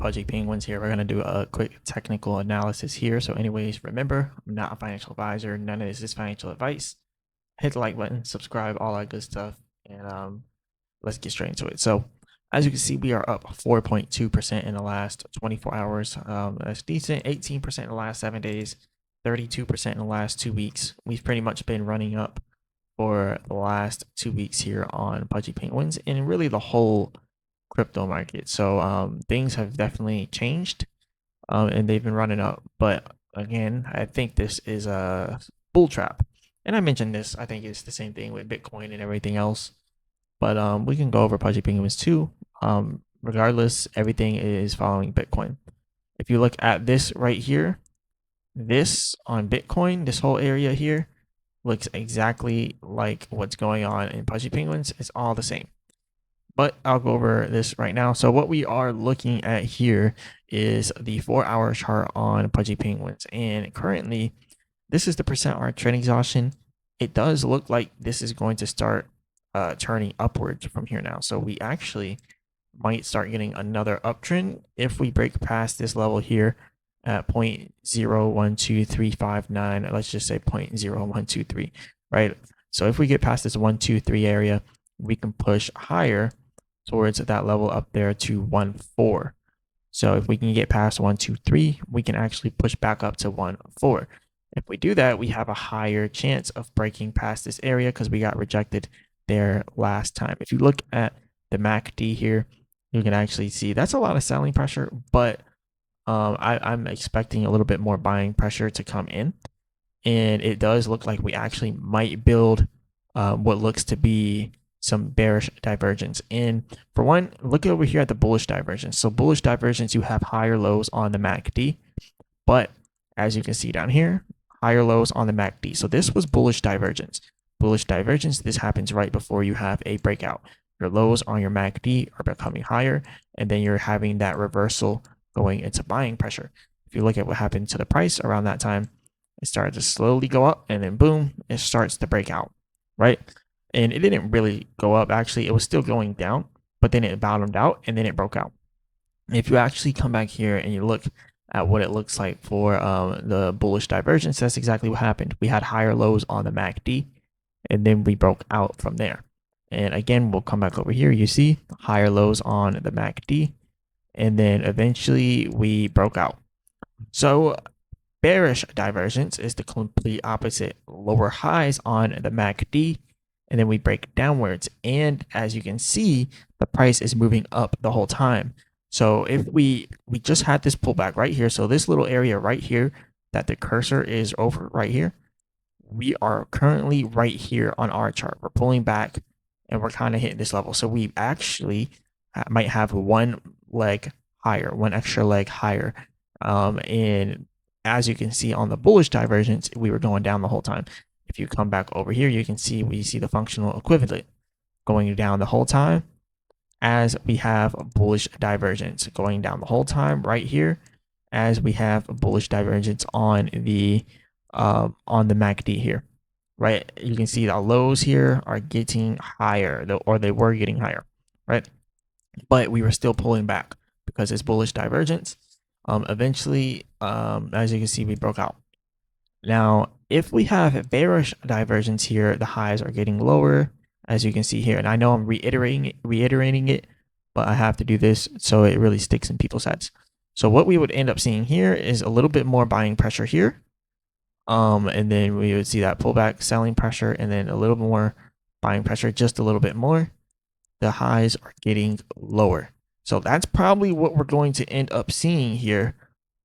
Pudgy Penguins here. We're going to do a quick technical analysis here. So anyways, remember, I'm not a financial advisor. None of this is financial advice. Hit the like button, subscribe, all that good stuff. And let's get straight into it. So as you can see, we are up 4.2% in the last 24 hours. That's decent. 18% in the last 7 days, 32% in the last 2 weeks. We've pretty much been running up for the last 2 weeks here on Pudgy Penguins and really the whole crypto market. So things have definitely changed and they've been running up. But again, I think this is a bull trap. And I mentioned this, I think it's the same thing with Bitcoin and everything else. But we can go over Pudgy Penguins too. Regardless, everything is following Bitcoin. If you look at this right here, this on Bitcoin, this whole area here looks exactly like what's going on in Pudgy Penguins. It's all the same. But I'll go over this right now. So what we are looking at here is the 4-hour chart on Pudgy Penguins. And currently, this is the percent R trend exhaustion. It does look like this is going to start turning upwards from here now. So we actually might start getting another uptrend if we break past this level here at 0.012359. Let's just say 0.0123, right? So if we get past this 123 area, we can push higher towards that level up there to 1.4. So if we can get past 123, we can actually push back up to 1.4. If we do that, we have a higher chance of breaking past this area because we got rejected there last time. If you look at the MACD here, you can actually see that's a lot of selling pressure, but I'm expecting a little bit more buying pressure to come in. And it does look like we actually might build what looks to be some bearish divergence. And for one, look over here at the bullish divergence. So bullish divergence, you have higher lows on the MACD, but as you can see down here, higher lows on the MACD. So this was bullish divergence. Bullish divergence, this happens right before you have a breakout. Your lows on your MACD are becoming higher, and then you're having that reversal going into buying pressure. If you look at what happened to the price around that time, it started to slowly go up, and then boom, it starts to break out, right? And it didn't really go up. Actually, it was still going down, but then it bottomed out and then it broke out. If you actually come back here and you look at what it looks like for the bullish divergence, that's exactly what happened. We had higher lows on the MACD, and then we broke out from there. And again, we'll come back over here. You see higher lows on the MACD, and then eventually we broke out. So bearish divergence is the complete opposite. Lower highs on the MACD, and then we break downwards. And as you can see, the price is moving up the whole time. So if we just had this pullback right here, so this little area right here that the cursor is over right here, we are currently right here on our chart. We're pulling back and we're kind of hitting this level. So we actually might have one leg higher, one extra leg higher. And as you can see on the bullish divergence, we were going down the whole time. If you come back over here, you can see we see the functional equivalent going down the whole time as we have a bullish divergence going down the whole time right here as we have a bullish divergence on the MACD here, right? You can see the lows here are getting higher, or they were getting higher, right? But we were still pulling back because it's bullish divergence. Eventually, as you can see, we broke out. Now, if we have a bearish divergence here, the highs are getting lower, as you can see here. And I know I'm reiterating it, but I have to do this so it really sticks in people's heads. So what we would end up seeing here is a little bit more buying pressure here. And then we would see that pullback selling pressure, and then a little more buying pressure, just a little bit more. The highs are getting lower. So that's probably what we're going to end up seeing here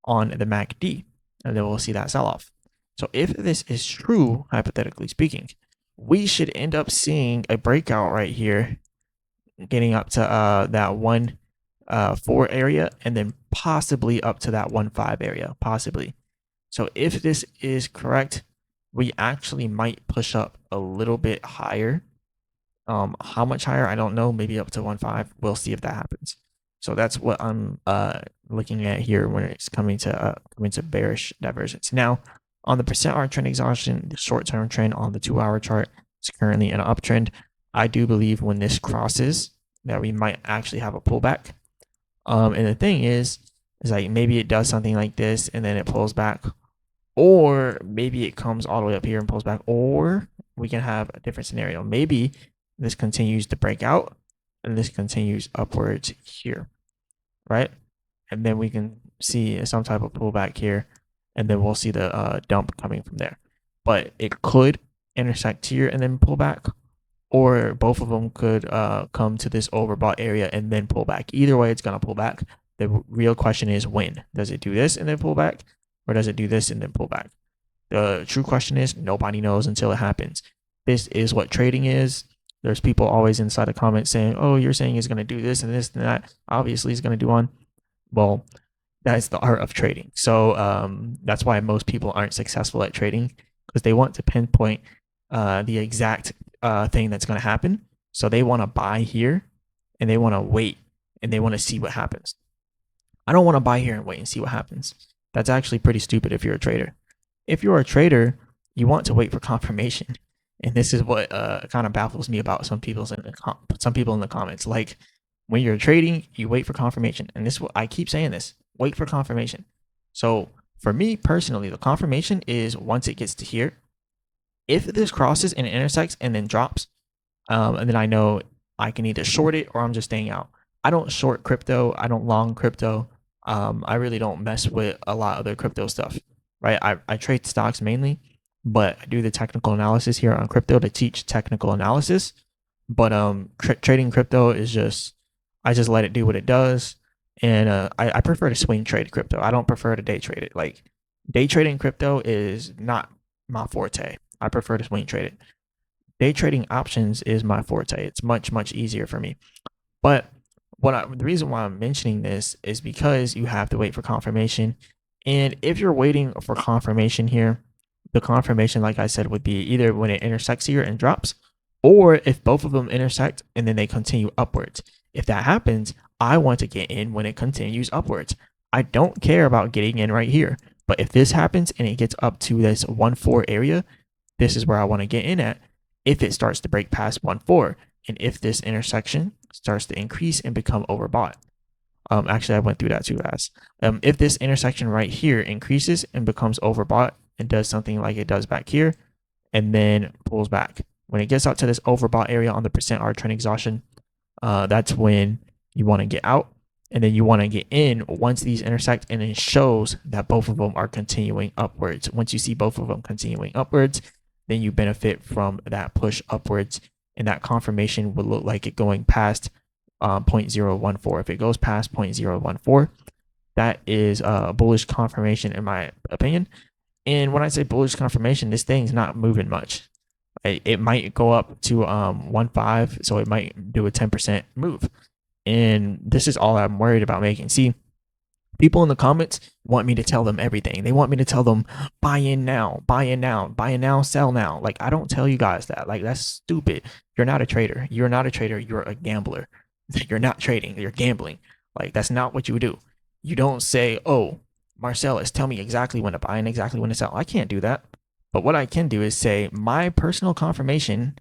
on the MACD. And then we'll see that sell off. So if this is true, hypothetically speaking, we should end up seeing a breakout right here, getting up to that 1.4 area, and then possibly up to that 1.5 area, possibly. So if this is correct, we actually might push up a little bit higher. How much higher? I don't know. Maybe up to 1.5. We'll see if that happens. So that's what I'm looking at here when it's coming to bearish divergence. Now, on the percent R trend exhaustion, the short-term trend on the 2-hour chart is currently an uptrend. I do believe when this crosses that we might actually have a pullback. And the thing is, It's like maybe it does something like this and then it pulls back, or maybe it comes all the way up here and pulls back, or we can have a different scenario. Maybe this continues to break out and this continues upwards here, right? And then we can see some type of pullback here, and then we'll see the dump coming from there. But it could intersect here and then pull back, or both of them could come to this overbought area and then pull back. Either way, it's going to pull back. The real question is when. Does it do this and then pull back, or does it do this and then pull back? The true question is nobody knows until it happens. This is what trading is. There's people always inside the comments saying, oh, you're saying it's going to do this and this and that. Obviously, it's going to do on. Well, that's the art of trading. So that's why most people aren't successful at trading, because they want to pinpoint the exact thing that's going to happen. So they want to buy here and they want to wait and they want to see what happens. I don't want to buy here and wait and see what happens. That's actually pretty stupid if you're a trader. If you're a trader, you want to wait for confirmation. And this is what kind of baffles me about some people in the comments. Like, when you're trading, you wait for confirmation. And this, I keep saying this, wait for confirmation. So for me personally, the confirmation is once it gets to here. If this crosses and intersects and then drops, and then I know I can either short it or I'm just staying out. I don't short crypto. I don't long crypto. I really don't mess with a lot of other crypto stuff, right? I trade stocks mainly, but I do the technical analysis here on crypto to teach technical analysis. But trading crypto is just, I just let it do what it does. And I prefer to swing trade crypto. I don't prefer to day trade it. Like, day trading crypto is not my forte. I prefer to swing trade it. Day trading options is my forte. It's much, much easier for me. But the reason why I'm mentioning this is because you have to wait for confirmation. And if you're waiting for confirmation here, the confirmation, like I said, would be either when it intersects here and drops, or if both of them intersect and then they continue upwards. If that happens, I want to get in when it continues upwards. I don't care about getting in right here. But if this happens and it gets up to this 1.4 area, this is where I want to get in at. If it starts to break past 1.4, and if this intersection starts to increase and become overbought. Actually, I went through that too fast. If this intersection right here increases and becomes overbought and does something like it does back here, and then pulls back. When it gets out to this overbought area on the %R trend exhaustion, that's when you want to get out, and then you want to get in once these intersect, and it shows that both of them are continuing upwards. Once you see both of them continuing upwards, then you benefit from that push upwards, and that confirmation would look like it going past 0.014. If it goes past 0.014, that is a bullish confirmation in my opinion. And when I say bullish confirmation, this thing's not moving much. It might go up to 1.5, so it might do a 10% move. And this is all I'm worried about making. See, people in the comments want me to tell them everything. They want me to tell them buy in now, buy in now, buy in now, sell now. Like, I don't tell you guys that. Like, that's stupid. You're not a trader. You're not a trader. You're a gambler. You're not trading. You're gambling. Like, that's not what you do. You don't say, oh, Marcellus, tell me exactly when to buy and exactly when to sell. I can't do that. But what I can do is say my personal confirmation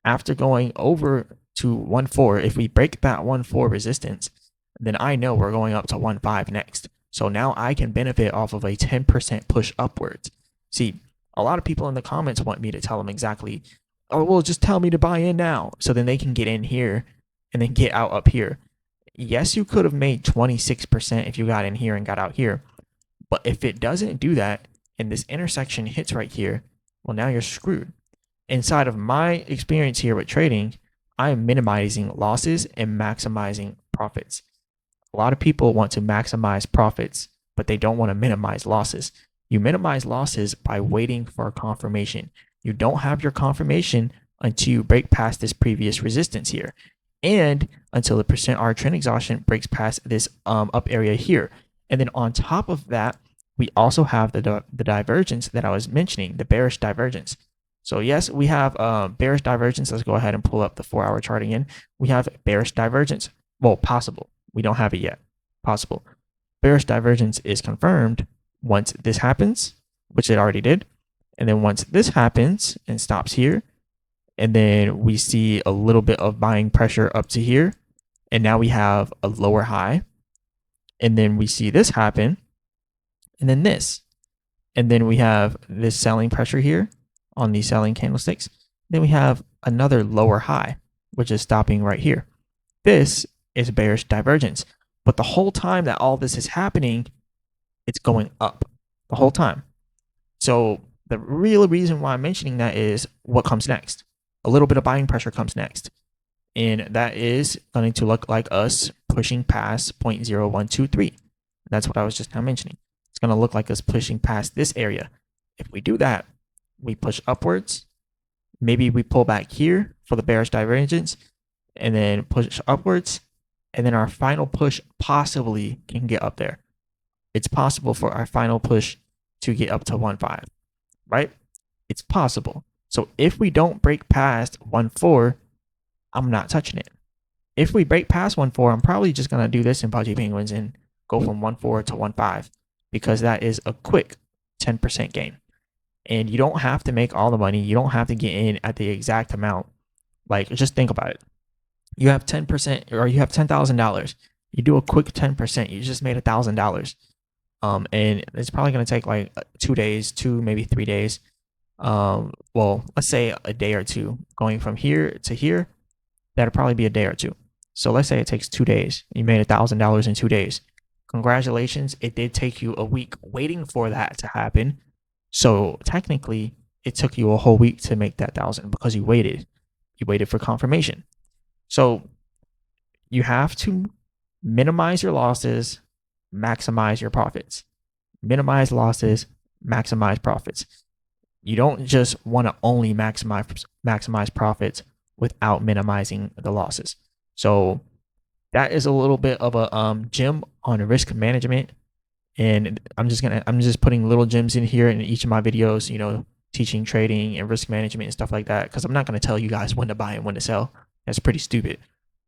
after going over to 1.4, if we break that 1.4 resistance, then I know we're going up to 1.5 next. So now I can benefit off of a 10% push upwards. See, a lot of people in the comments want me to tell them exactly, oh, well, just tell me to buy in now. So then they can get in here and then get out up here. Yes, you could have made 26% if you got in here and got out here. But if it doesn't do that and this intersection hits right here, well, now you're screwed. Inside of my experience here with trading, I am minimizing losses and maximizing profits. A lot of people want to maximize profits, but they don't want to minimize losses. You minimize losses by waiting for confirmation. You don't have your confirmation until you break past this previous resistance here, and until the %R trend exhaustion breaks past this up area here. And then on top of that, we also have the divergence that I was mentioning, the bearish divergence. So yes, we have bearish divergence. Let's go ahead and pull up the 4-hour chart again. We have bearish divergence. Well, possible. We don't have it yet. Possible. Bearish divergence is confirmed once this happens, which it already did. And then once this happens and stops here, and then we see a little bit of buying pressure up to here, and now we have a lower high. and then we see this happen, and then this, and then we have this selling pressure here on these selling candlesticks. Then we have another lower high, which is stopping right here. This is bearish divergence, but the whole time that all this is happening, it's going up the whole time. So the real reason why I'm mentioning that is what comes next. A little bit of buying pressure comes next, and that is going to look like us pushing past 0.0123. That's what I was just now mentioning. It's going to look like us pushing past this area. If we do that, we push upwards. Maybe we pull back here for the bearish divergence and then push upwards. And then our final push possibly can get up there. It's possible for our final push to get up to 1.5, right? It's possible. So if we don't break past 1.4, I'm not touching it. If we break past 1.4, I'm probably just going to do this in Pudgy Penguins and go from 1.4 to 1.5 because that is a quick 10% gain. And you don't have to make all the money. You don't have to get in at the exact amount. Like, just think about it. You have 10% or you have $10,000. You do a quick 10%. You just made $1,000. And it's probably going to take like 2 days, maybe 3 days. Well, let's say a day or two going from here to here. That'll probably be a day or two. So let's say it takes 2 days. You made $1,000 in 2 days. Congratulations. It did take you a week waiting for that to happen. So technically, it took you a whole week to make that 1,000 because you waited. You waited for confirmation. So you have to minimize your losses, maximize your profits. Minimize losses, maximize profits. You don't just want to only maximize profits without minimizing the losses. So that is a little bit of a gem on risk management. And I'm just putting little gems in here in each of my videos, teaching trading and risk management and stuff like that, because I'm not going to tell you guys when to buy and when to sell. That's pretty stupid.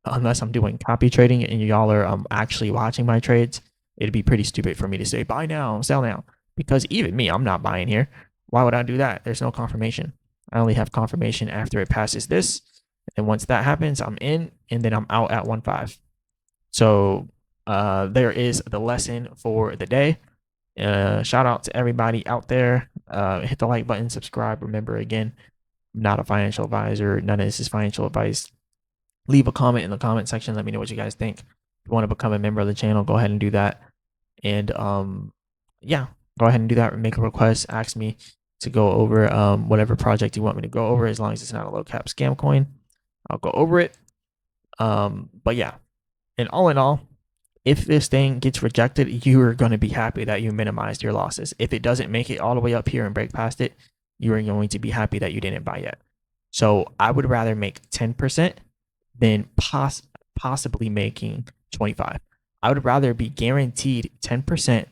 Unless I'm doing copy trading and y'all are actually watching my trades, it'd be pretty stupid for me to say buy now, sell now, because even me, I'm not buying here. Why would I do that? There's no confirmation. I only have confirmation after it passes this. And once that happens, I'm in, and then I'm out at 1.5. So there is the lesson for the day. Shout out to everybody out there. Hit the like button, subscribe. Remember, again, I'm not a financial advisor. None of this is financial advice. Leave a comment in the comment section. Let me know what you guys think. If you want to become a member of the channel, go ahead and do that. And yeah, go ahead and do that. Make a request. Ask me to go over whatever project you want me to go over, as long as it's not a low cap scam coin. I'll go over it. But yeah, and all in all, if this thing gets rejected, you're going to be happy that you minimized your losses. If it doesn't make it all the way up here and break past it, you are going to be happy that you didn't buy yet. So I would rather make 10% than possibly making 25. I would rather be guaranteed 10%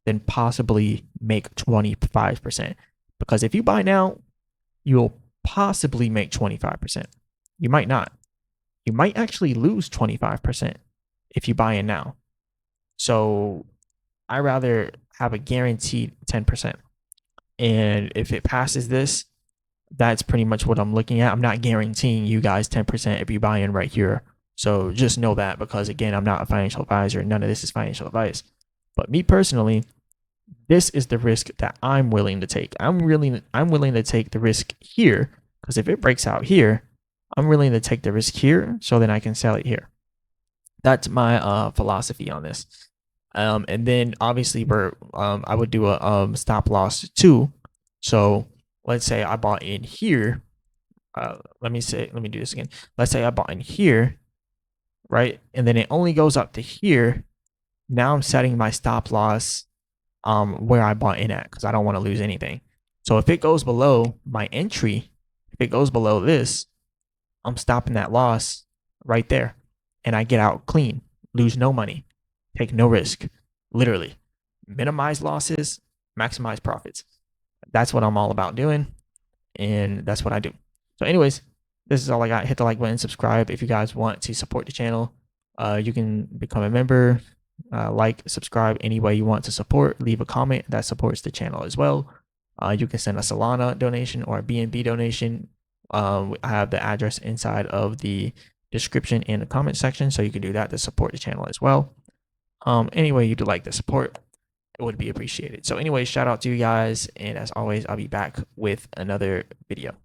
than possibly make 25%. Because if you buy now, you'll possibly make 25%. You might not. You might actually lose 25% if you buy in now. So I rather have a guaranteed 10%. And if it passes this, that's pretty much what I'm looking at. I'm not guaranteeing you guys 10% if you buy in right here. So just know that, because again, I'm not a financial advisor. None of this is financial advice. But me personally, this is the risk that I'm willing to take. I'm willing to take the risk here, because if it breaks out here, I'm willing to take the risk here so then I can sell it here. That's my philosophy on this. And then obviously I would do a stop loss too. So let's say I bought in here. Let me do this again. Let's say I bought in here, right? And then it only goes up to here. Now I'm setting my stop loss where I bought in at, because I don't want to lose anything. So if it goes below my entry, if it goes below this, I'm stopping that loss right there, and I get out clean, lose no money, take no risk. Literally minimize losses, maximize profits. That's what I'm all about doing, and that's what I do. So anyways, this is all I got. Hit the like button, subscribe if you guys want to support the channel. You can become a member, like, subscribe any way you want to support. Leave a comment that supports the channel as well. You can send a Solana donation or a BNB donation. I have the address inside of the description and the comment section, so you can do that to support the channel as well. Any way you do like the support, it would be appreciated. So anyway, shout out to you guys. And as always, I'll be back with another video.